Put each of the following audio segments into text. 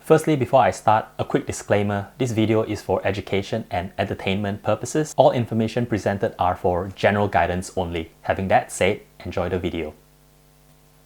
Firstly, before I start, a quick disclaimer. This video is for education and entertainment purposes. All information presented are for general guidance only. Having that said, enjoy the video.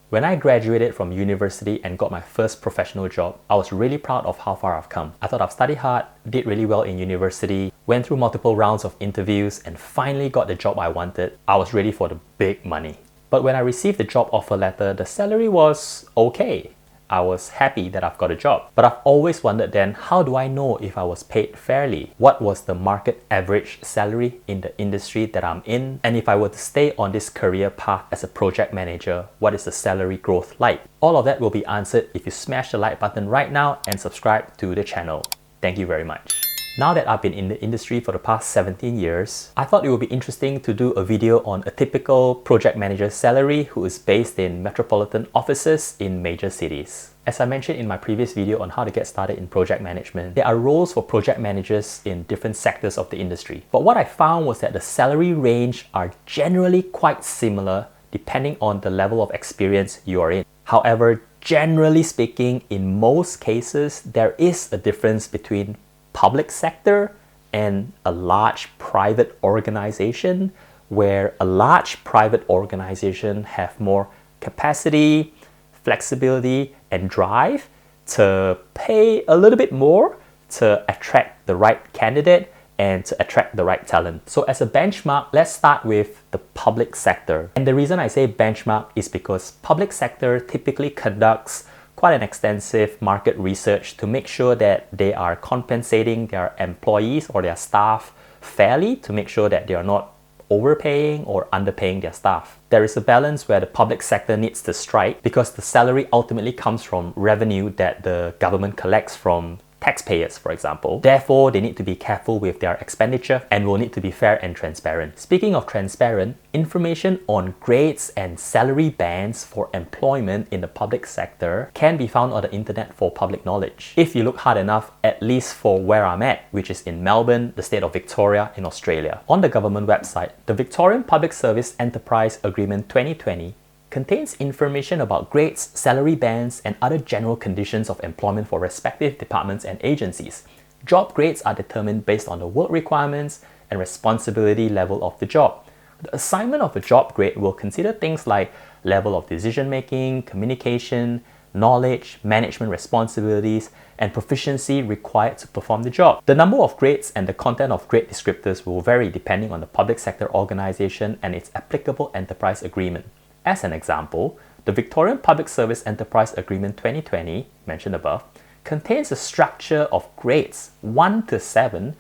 When I graduated from university and got my first professional job, I was really proud of how far I've come. I thought I've studied hard, did really well in university, went through multiple rounds of interviews, and finally got the job I wanted. I was ready for the big money. But when I received the job offer letter, the salary was okay. I was happy that I've got a job. But I've always wondered then, how do I know if I was paid fairly? What was the market average salary in the industry that I'm in? And if I were to stay on this career path as a project manager, what is the salary growth like? All of that will be answered if you smash the like button right now and subscribe to the channel. Thank you very much. Now that I've been in the industry for the past 17 years, I thought it would be interesting to do a video on a typical project manager's salary who is based in metropolitan offices in major cities. As I mentioned in my previous video on how to get started in project management, there are roles for project managers in different sectors of the industry. But what I found was that the salary range are generally quite similar depending on the level of experience you are in. However, generally speaking, in most cases, there is a difference between public sector and a large private organization, where a large private organization have more capacity, flexibility, and drive to pay a little bit more to attract the right candidate and to attract the right talent. So as a benchmark, let's start with the public sector. And the reason I say benchmark is because public sector typically conducts quite an extensive market research to make sure that they are compensating their employees or their staff fairly, to make sure that they are not overpaying or underpaying their staff. There is a balance where the public sector needs to strike because the salary ultimately comes from revenue that the government collects from taxpayers, for example. Therefore, they need to be careful with their expenditure and will need to be fair and transparent. Speaking of transparent, information on grades and salary bands for employment in the public sector can be found on the internet for public knowledge. If you look hard enough, at least for where I'm at, which is in Melbourne, the state of Victoria in Australia. On the government website, the Victorian Public Service Enterprise Agreement 2020 contains information about grades, salary bands, and other general conditions of employment for respective departments and agencies. Job grades are determined based on the work requirements and responsibility level of the job. The assignment of a job grade will consider things like level of decision-making, communication, knowledge, management responsibilities, and proficiency required to perform the job. The number of grades and the content of grade descriptors will vary depending on the public sector organization and its applicable enterprise agreement. As an example, the Victorian Public Service Enterprise Agreement 2020, mentioned above, contains a structure of grades 1 to 7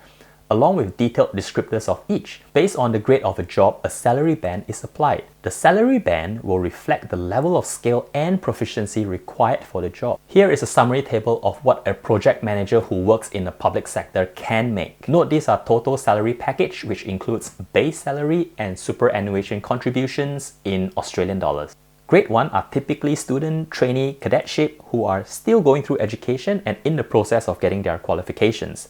along with detailed descriptors of each. Based on the grade of a job, a salary band is applied. The salary band will reflect the level of skill and proficiency required for the job. Here is a summary table of what a project manager who works in the public sector can make. Note these are total salary package, which includes base salary and superannuation contributions in Australian dollars. Grade 1 are typically student, trainee, cadetship who are still going through education and in the process of getting their qualifications.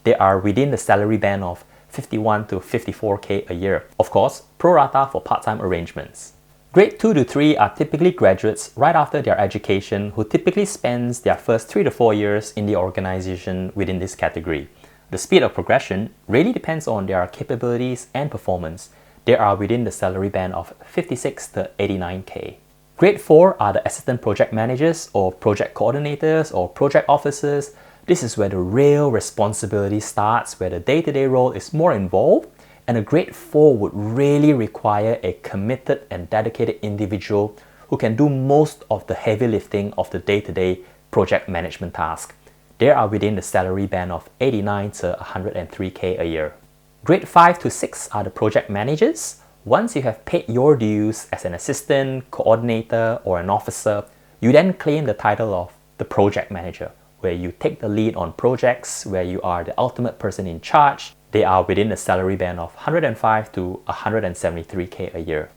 They are within the salary band of 51 to 54k a year. Of course, pro rata for part-time arrangements. Grade 2 to 3 are typically graduates right after their education who typically spends their first 3 to 4 years in the organization within this category. The speed of progression really depends on their capabilities and performance. They are within the salary band of 56 to 89k. Grade 4 are the assistant project managers or project coordinators or project officers. This is where the real responsibility starts, where the day-to-day role is more involved, and a grade 4 would really require a committed and dedicated individual who can do most of the heavy lifting of the day-to-day project management task. They are within the salary band of 89 to 103k a year. Grade 5 to 6 are the project managers. Once you have paid your dues as an assistant, coordinator, or an officer, you then claim the title of the project manager, where you take the lead on projects, where you are the ultimate person in charge. They are within the salary band of 105 to 173k a year.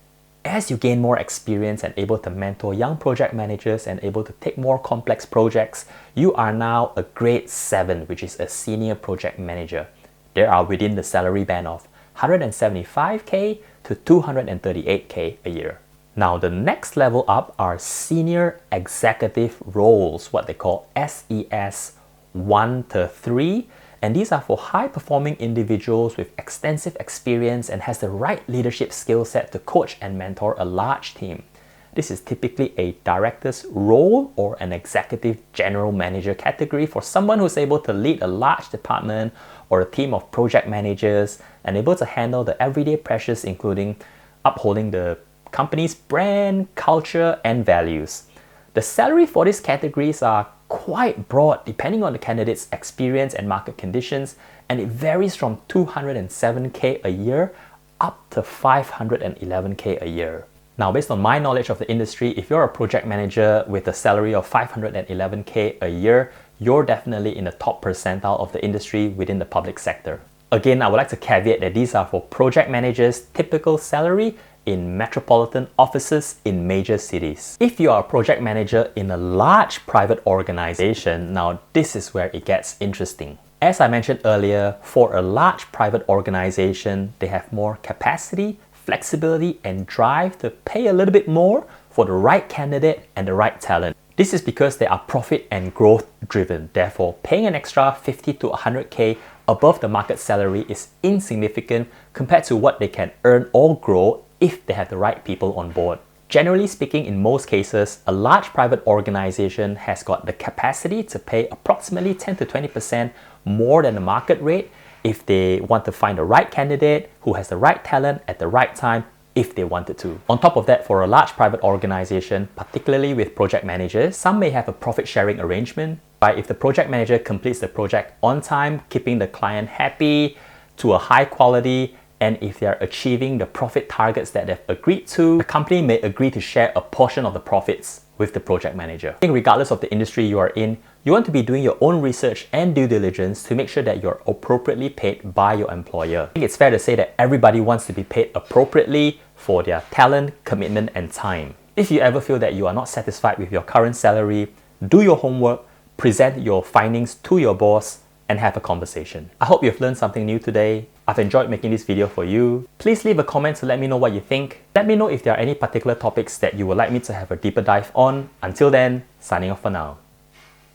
As you gain more experience and able to mentor young project managers and able to take more complex projects, you are now a grade 7, which is a senior project manager. They are within the salary band of 175k to 238k a year. Now, the next level up are senior executive roles, what they call SES 1 to 3. And these are for high-performing individuals with extensive experience and has the right leadership skill set to coach and mentor a large team. This is typically a director's role or an executive general manager category for someone who's able to lead a large department or a team of project managers and able to handle the everyday pressures, including upholding the company's brand, culture, and values. The salary for these categories are quite broad depending on the candidate's experience and market conditions, and it varies from 207K a year up to 511K a year. Now, based on my knowledge of the industry, if you're a project manager with a salary of 511K a year, you're definitely in the top percentile of the industry within the public sector. Again, I would like to caveat that these are for project managers' typical salary in metropolitan offices in major cities. If you are a project manager in a large private organization, now this is where it gets interesting. As I mentioned earlier, for a large private organization, they have more capacity, flexibility, and drive to pay a little bit more for the right candidate and the right talent. This is because they are profit and growth driven. Therefore, paying an extra 50 to 100K above the market salary is insignificant compared to what they can earn or grow if they have the right people on board. Generally speaking, in most cases, a large private organization has got the capacity to pay approximately 10 to 20% more than the market rate if they want to find the right candidate who has the right talent at the right time if they wanted to. On top of that, for a large private organization, particularly with project managers, some may have a profit sharing arrangement. Right? If the project manager completes the project on time, keeping the client happy to a high quality, and if they are achieving the profit targets that they've agreed to, the company may agree to share a portion of the profits with the project manager. I think regardless of the industry you are in, you want to be doing your own research and due diligence to make sure that you're appropriately paid by your employer. I think it's fair to say that everybody wants to be paid appropriately for their talent, commitment, and time. If you ever feel that you are not satisfied with your current salary, do your homework, present your findings to your boss, and have a conversation. I hope you've learned something new today. I've enjoyed making this video for you. Please leave a comment to let me know what you think. Let me know if there are any particular topics that you would like me to have a deeper dive on. Until then, signing off for now.